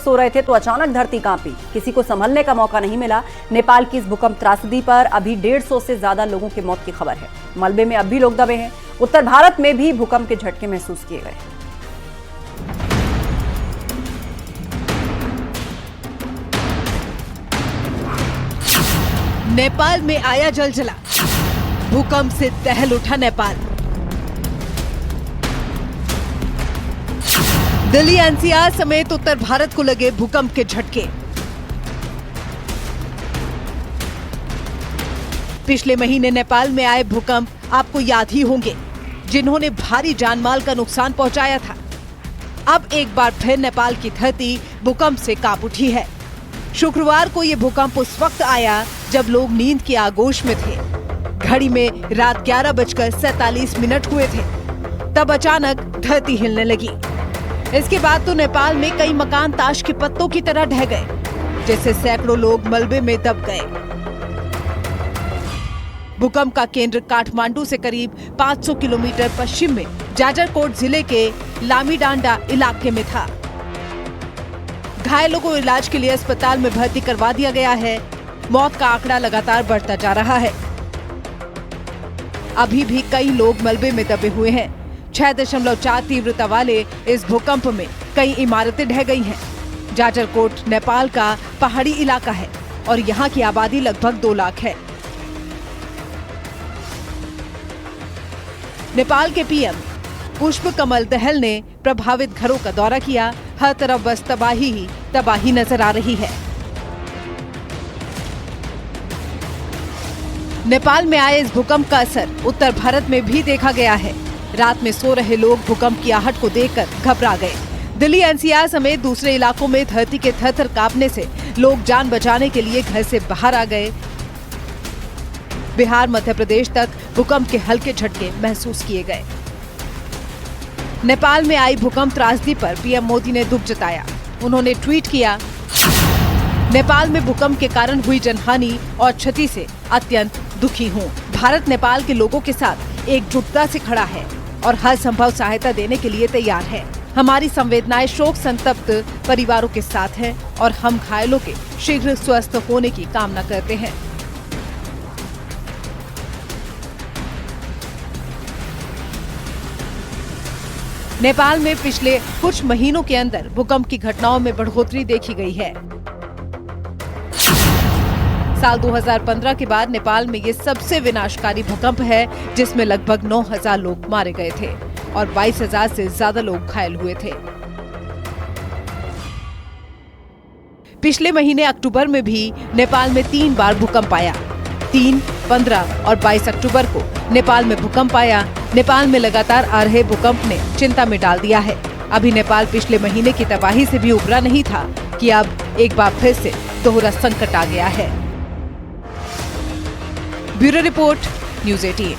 सो रहे थे तो अचानक धरती कांपी। किसी को संभलने का मौका नहीं मिला। नेपाल की इस भूकंप त्रासदी पर अभी 150 से ज्यादा लोगों की मौत की खबर है। मलबे में अब भी लोग दबे हैं। उत्तर भारत में भी भूकंप के झटके महसूस किए गए। नेपाल में आया जलजला, भूकंप से दहल उठा नेपाल। दिल्ली एनसीआर समेत उत्तर भारत को लगे भूकंप के झटके। पिछले महीने नेपाल में आए भूकंप आपको याद ही होंगे, जिन्होंने भारी जानमाल का नुकसान पहुंचाया था। अब एक बार फिर नेपाल की धरती भूकंप से कांप उठी है। शुक्रवार को यह भूकंप उस वक्त आया जब लोग नींद की आगोश में थे। घड़ी में रात 11:47 हुए थे। तब अचानक धरती हिलने लगी। इसके बाद तो नेपाल में कई मकान ताश के पत्तों की तरह ढह गए, जैसे सैकड़ों लोग मलबे में दब गए। भूकंप का केंद्र काठमांडू से करीब 500 किलोमीटर पश्चिम में जाजरकोट जिले के लामीडांडा इलाके में था। घायलों को इलाज के लिए अस्पताल में भर्ती करवा दिया गया है। मौत का आंकड़ा लगातार बढ़ता जा रहा है। अभी भी कई लोग मलबे में दबे हुए हैं। 6.4 तीव्रता वाले इस भूकंप में कई इमारतें ढह गई हैं। जाजरकोट नेपाल का पहाड़ी इलाका है और यहाँ की आबादी लगभग 2 लाख है। नेपाल के पीएम पुष्प कमल दहल ने प्रभावित घरों का दौरा किया। हर तरफ बस तबाही ही तबाही नजर आ रही है। नेपाल में आए इस भूकंप का असर उत्तर भारत में भी देखा गया है। रात में सो रहे लोग भूकंप की आहट को देखकर घबरा गए। दिल्ली एनसीआर समेत दूसरे इलाकों में धरती के थर-थर कांपने से लोग जान बचाने के लिए घर से बाहर आ गए। बिहार, मध्य प्रदेश तक भूकंप के हल्के झटके महसूस किए गए। नेपाल में आई भूकंप त्रासदी पर पीएम मोदी ने दुख जताया। उन्होंने ट्वीट किया, नेपाल में भूकंप के कारण हुई जनहानि और क्षति से अत्यंत दुखी हूँ। भारत नेपाल के लोगों के साथ एकजुटता से खड़ा है और हर संभव सहायता देने के लिए तैयार है। हमारी संवेदनाएं शोक संतप्त परिवारों के साथ हैं और हम घायलों के शीघ्र स्वस्थ होने की कामना करते हैं। नेपाल में पिछले कुछ महीनों के अंदर भूकंप की घटनाओं में बढ़ोतरी देखी गई है। साल 2015 के बाद नेपाल में ये सबसे विनाशकारी भूकंप है, जिसमें लगभग 9,000 लोग मारे गए थे और 22,000 से ज्यादा लोग घायल हुए थे। पिछले महीने अक्टूबर में भी नेपाल में 3 बार भूकंप आया। 3, 15 और 22 अक्टूबर को नेपाल में भूकंप आया। नेपाल में लगातार आ रहे भूकंप ने चिंता में डाल दिया है। अभी नेपाल पिछले महीने की तबाही से भी उबरा नहीं था कि अब एक बार फिर से दोहरा संकट आ गया है। Bureau report, news 18।